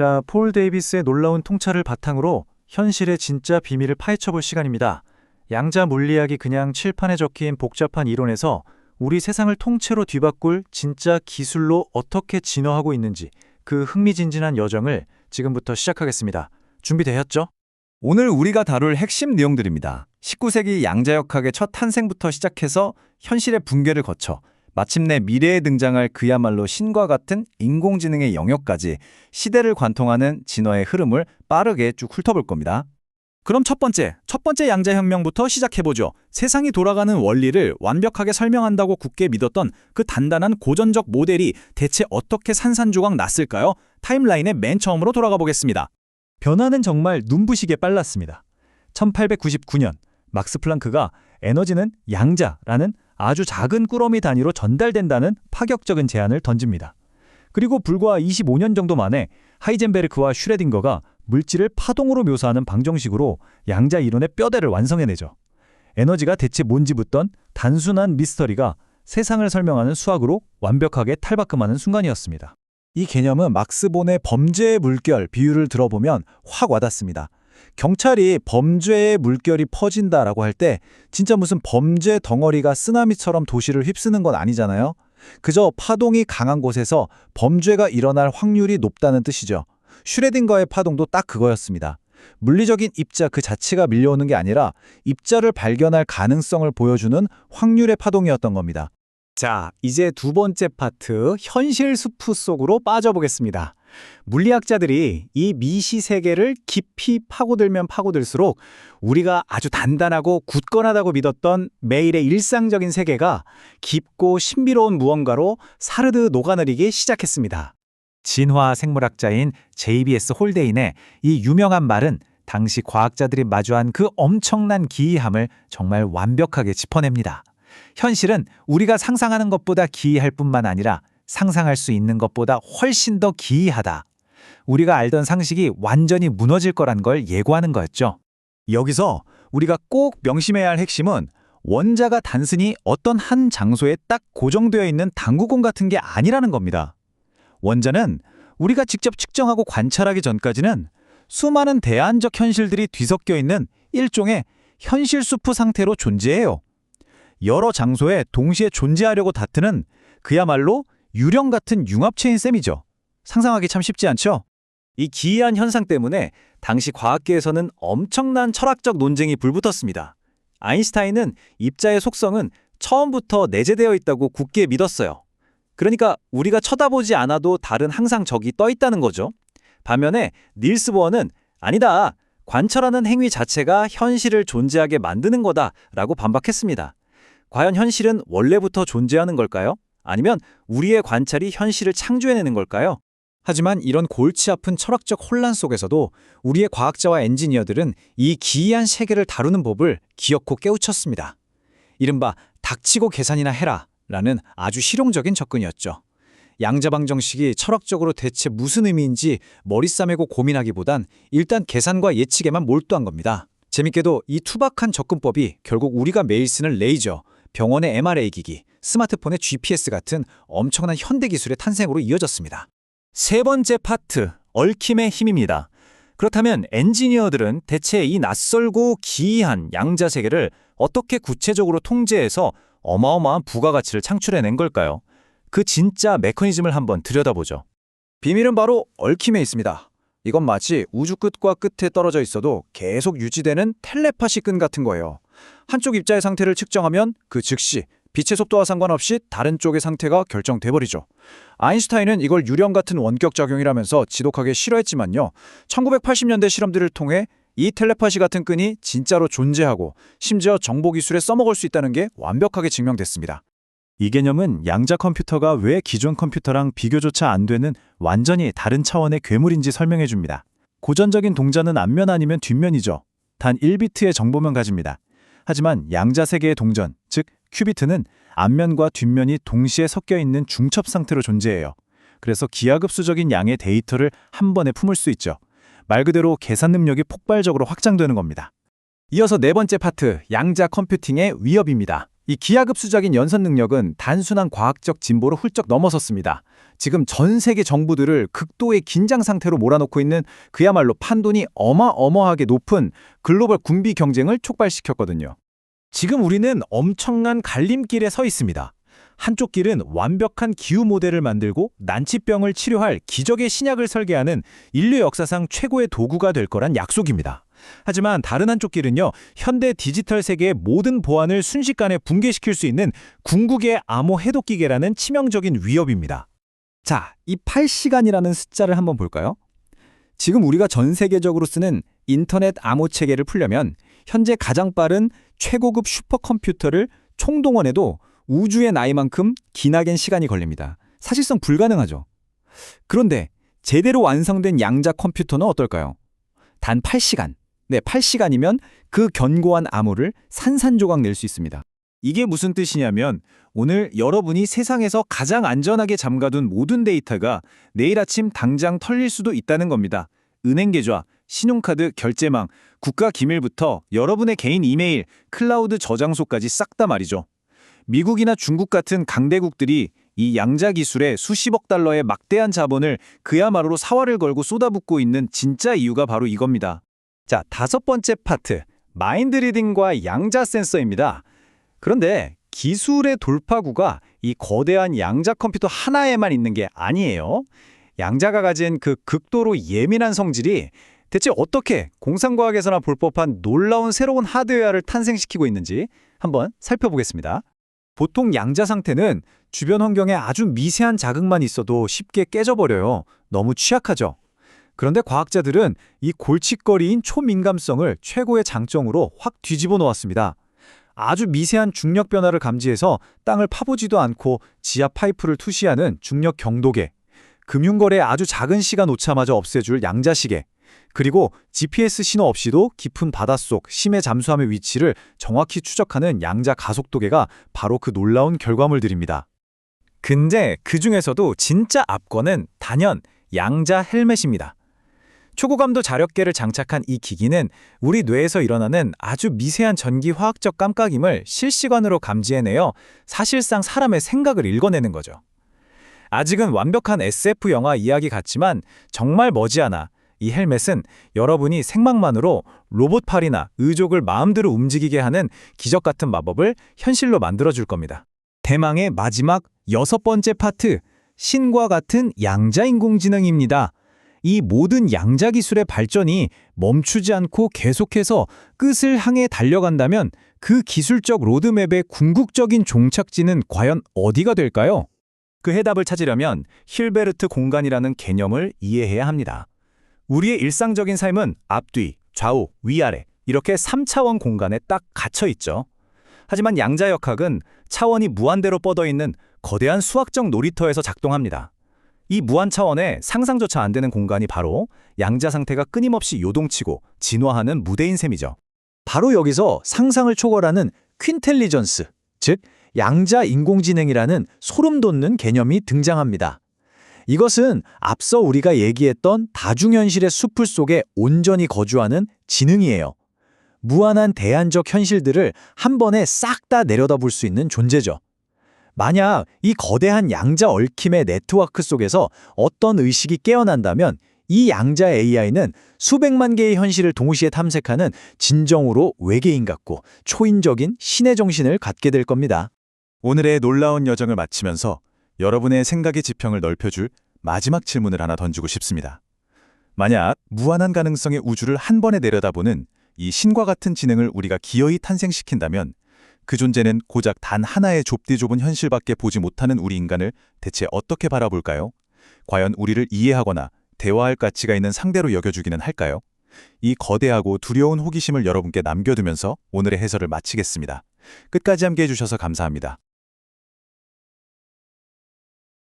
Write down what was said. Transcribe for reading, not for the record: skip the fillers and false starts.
자, 폴 데이비스의 놀라운 통찰을 바탕으로 현실의 진짜 비밀을 파헤쳐볼 시간입니다. 양자 물리학이 그냥 칠판에 적힌 복잡한 이론에서 우리 세상을 통째로 뒤바꿀 진짜 기술로 어떻게 진화하고 있는지 그 흥미진진한 여정을 지금부터 시작하겠습니다. 준비되셨죠? 오늘 우리가 다룰 핵심 내용들입니다. 19세기 양자역학의 첫 탄생부터 시작해서 현실의 붕괴를 거쳐 마침내 미래에 등장할 그야말로 신과 같은 인공지능의 영역까지 시대를 관통하는 진화의 흐름을 빠르게 쭉 훑어볼 겁니다. 그럼 첫 번째 양자혁명부터 시작해보죠. 세상이 돌아가는 원리를 완벽하게 설명한다고 굳게 믿었던 그 단단한 고전적 모델이 대체 어떻게 산산조각 났을까요? 타임라인의 맨 처음으로 돌아가 보겠습니다. 변화는 정말 눈부시게 빨랐습니다. 1899년 막스 플랑크가 에너지는 양자라는 아주 작은 꾸러미 단위로 전달된다는 파격적인 제안을 던집니다. 그리고 불과 25년 정도 만에 하이젠베르크와 슈레딩거가 물질을 파동으로 묘사하는 방정식으로 양자 이론의 뼈대를 완성해내죠. 에너지가 대체 뭔지 묻던 단순한 미스터리가 세상을 설명하는 수학으로 완벽하게 탈바꿈하는 순간이었습니다. 이 개념은 막스 본의 범죄의 물결 비유를 들어보면 확 와닿습니다. 경찰이 범죄의 물결이 퍼진다라고 할 때 진짜 무슨 범죄 덩어리가 쓰나미처럼 도시를 휩쓰는 건 아니잖아요. 그저 파동이 강한 곳에서 범죄가 일어날 확률이 높다는 뜻이죠. 슈레딩거의 파동도 딱 그거였습니다. 물리적인 입자 그 자체가 밀려오는 게 아니라 입자를 발견할 가능성을 보여주는 확률의 파동이었던 겁니다. 자, 이제 두 번째 파트, 현실 숲 속으로 빠져보겠습니다. 물리학자들이 이 미시 세계를 깊이 파고들면 파고들수록 우리가 아주 단단하고 굳건하다고 믿었던 매일의 일상적인 세계가 깊고 신비로운 무언가로 사르르 녹아내리기 시작했습니다. 진화 생물학자인 JBS 홀데인의 이 유명한 말은 당시 과학자들이 마주한 그 엄청난 기이함을 정말 완벽하게 짚어냅니다. 현실은 우리가 상상하는 것보다 기이할 뿐만 아니라 상상할 수 있는 것보다 훨씬 더 기이하다. 우리가 알던 상식이 완전히 무너질 거란 걸 예고하는 거였죠. 여기서 우리가 꼭 명심해야 할 핵심은 원자가 단순히 어떤 한 장소에 딱 고정되어 있는 당구공 같은 게 아니라는 겁니다. 원자는 우리가 직접 측정하고 관찰하기 전까지는 수많은 대안적 현실들이 뒤섞여 있는 일종의 현실 수프 상태로 존재해요. 여러 장소에 동시에 존재하려고 다투는 그야말로 유령 같은 융합체인 셈이죠. 상상하기 참 쉽지 않죠? 이 기이한 현상 때문에 당시 과학계에서는 엄청난 철학적 논쟁이 불붙었습니다. 아인슈타인은 입자의 속성은 처음부터 내재되어 있다고 굳게 믿었어요. 그러니까 우리가 쳐다보지 않아도 달은 항상 저기 떠 있다는 거죠. 반면에 닐스 보어는 아니다. 관찰하는 행위 자체가 현실을 존재하게 만드는 거다라고 반박했습니다. 과연 현실은 원래부터 존재하는 걸까요? 아니면 우리의 관찰이 현실을 창조해내는 걸까요? 하지만 이런 골치 아픈 철학적 혼란 속에서도 우리의 과학자와 엔지니어들은 이 기이한 세계를 다루는 법을 기어코 깨우쳤습니다. 이른바 닥치고 계산이나 해라 라는 아주 실용적인 접근이었죠. 양자방정식이 철학적으로 대체 무슨 의미인지 머리 싸매고 고민하기보단 일단 계산과 예측에만 몰두한 겁니다. 재밌게도 이 투박한 접근법이 결국 우리가 매일 쓰는 레이저, 병원의 MRA 기기, 스마트폰의 GPS 같은 엄청난 현대 기술의 탄생으로 이어졌습니다. 세 번째 파트, 얽힘의 힘입니다. 그렇다면 엔지니어들은 대체 이 낯설고 기이한 양자 세계를 어떻게 구체적으로 통제해서 어마어마한 부가가치를 창출해낸 걸까요? 그 진짜 메커니즘을 한번 들여다보죠. 비밀은 바로 얽힘에 있습니다. 이건 마치 우주 끝과 끝에 떨어져 있어도 계속 유지되는 텔레파시 끈 같은 거예요. 한쪽 입자의 상태를 측정하면 그 즉시 빛의 속도와 상관없이 다른 쪽의 상태가 결정돼버리죠. 아인슈타인은 이걸 유령 같은 원격 작용이라면서 지독하게 싫어했지만요. 1980년대 실험들을 통해 이 텔레파시 같은 끈이 진짜로 존재하고 심지어 정보기술에 써먹을 수 있다는 게 완벽하게 증명됐습니다. 이 개념은 양자 컴퓨터가 왜 기존 컴퓨터랑 비교조차 안 되는 완전히 다른 차원의 괴물인지 설명해 줍니다. 고전적인 동자는 앞면 아니면 뒷면이죠. 단 1비트의 정보만 가집니다. 하지만 양자 세계의 동전, 즉 큐비트는 앞면과 뒷면이 동시에 섞여 있는 중첩 상태로 존재해요. 그래서 기하급수적인 양의 데이터를 한 번에 품을 수 있죠. 말 그대로 계산 능력이 폭발적으로 확장되는 겁니다. 이어서 네 번째 파트, 양자 컴퓨팅의 위협입니다. 이 기하급수적인 연선 능력은 단순한 과학적 진보로 훌쩍 넘어섰습니다. 지금 전 세계 정부들을 극도의 긴장 상태로 몰아넣고 있는 그야말로 판돈이 어마어마하게 높은 글로벌 군비 경쟁을 촉발시켰거든요. 지금 우리는 엄청난 갈림길에 서 있습니다. 한쪽 길은 완벽한 기후 모델을 만들고 난치병을 치료할 기적의 신약을 설계하는 인류 역사상 최고의 도구가 될 거란 약속입니다. 하지만 다른 한쪽 길은요, 현대 디지털 세계의 모든 보안을 순식간에 붕괴시킬 수 있는 궁극의 암호 해독 기계라는 치명적인 위협입니다. 자, 이 8시간이라는 숫자를 한번 볼까요? 지금 우리가 전 세계적으로 쓰는 인터넷 암호 체계를 풀려면 현재 가장 빠른 최고급 슈퍼컴퓨터를 총동원해도 우주의 나이만큼 기나긴 시간이 걸립니다. 사실상 불가능하죠. 그런데 제대로 완성된 양자 컴퓨터는 어떨까요? 단 8시간. 네, 8시간이면 그 견고한 암호를 산산조각 낼 수 있습니다. 이게 무슨 뜻이냐면 오늘 여러분이 세상에서 가장 안전하게 잠가둔 모든 데이터가 내일 아침 당장 털릴 수도 있다는 겁니다. 은행 계좌, 신용카드, 결제망, 국가 기밀부터 여러분의 개인 이메일, 클라우드 저장소까지 싹 다 말이죠. 미국이나 중국 같은 강대국들이 이 양자 기술에 수십억 달러의 막대한 자본을 그야말로 사활을 걸고 쏟아붓고 있는 진짜 이유가 바로 이겁니다. 자, 5번째 파트, 마인드 리딩과 양자 센서입니다. 그런데 기술의 돌파구가 이 거대한 양자 컴퓨터 하나에만 있는 게 아니에요. 양자가 가진 그 극도로 예민한 성질이 대체 어떻게 공상과학에서나 볼 법한 놀라운 새로운 하드웨어를 탄생시키고 있는지 한번 살펴보겠습니다. 보통 양자 상태는 주변 환경에 아주 미세한 자극만 있어도 쉽게 깨져버려요. 너무 취약하죠. 그런데 과학자들은 이 골칫거리인 초민감성을 최고의 장점으로 확 뒤집어 놓았습니다. 아주 미세한 중력 변화를 감지해서 땅을 파보지도 않고 지하 파이프를 투시하는 중력 경도계, 금융거래의 아주 작은 시간 오차마저 없애줄 양자시계, 그리고 GPS 신호 없이도 깊은 바닷속 심해 잠수함의 위치를 정확히 추적하는 양자 가속도계가 바로 그 놀라운 결과물들입니다. 근데 그 중에서도 진짜 압권은 단연 양자 헬멧입니다. 초고감도 자력계를 장착한 이 기기는 우리 뇌에서 일어나는 아주 미세한 전기 화학적 깜빡임을 실시간으로 감지해내어 사실상 사람의 생각을 읽어내는 거죠. 아직은 완벽한 SF 영화 이야기 같지만 정말 머지않아 이 헬멧은 여러분이 생각만으로 로봇팔이나 의족을 마음대로 움직이게 하는 기적 같은 마법을 현실로 만들어줄 겁니다. 대망의 마지막 6번째 파트, 신과 같은 양자 인공지능입니다. 이 모든 양자 기술의 발전이 멈추지 않고 계속해서 끝을 향해 달려간다면 그 기술적 로드맵의 궁극적인 종착지는 과연 어디가 될까요? 그 해답을 찾으려면 힐베르트 공간이라는 개념을 이해해야 합니다. 우리의 일상적인 삶은 앞뒤, 좌우, 위아래 이렇게 3차원 공간에 딱 갇혀 있죠. 하지만 양자역학은 차원이 무한대로 뻗어있는 거대한 수학적 놀이터에서 작동합니다. 이 무한 차원에 상상조차 안 되는 공간이 바로 양자 상태가 끊임없이 요동치고 진화하는 무대인 셈이죠. 바로 여기서 상상을 초월하는 퀸텔리전스, 즉 양자 인공지능이라는 소름 돋는 개념이 등장합니다. 이것은 앞서 우리가 얘기했던 다중현실의 숲을 속에 온전히 거주하는 지능이에요. 무한한 대안적 현실들을 한 번에 싹 다 내려다볼 수 있는 존재죠. 만약 이 거대한 양자 얽힘의 네트워크 속에서 어떤 의식이 깨어난다면 이 양자 AI는 수백만 개의 현실을 동시에 탐색하는 진정으로 외계인 같고 초인적인 신의 정신을 갖게 될 겁니다. 오늘의 놀라운 여정을 마치면서 여러분의 생각의 지평을 넓혀줄 마지막 질문을 하나 던지고 싶습니다. 만약 무한한 가능성의 우주를 한 번에 내려다보는 이 신과 같은 지능을 우리가 기어이 탄생시킨다면 그 존재는 고작 단 하나의 좁디 좁은 현실밖에 보지 못하는 우리 인간을 대체 어떻게 바라볼까요? 과연 우리를 이해하거나 대화할 가치가 있는 상대로 여겨주기는 할까요? 이 거대하고 두려운 호기심을 여러분께 남겨두면서 오늘의 해설을 마치겠습니다. 끝까지 함께해 주셔서 감사합니다.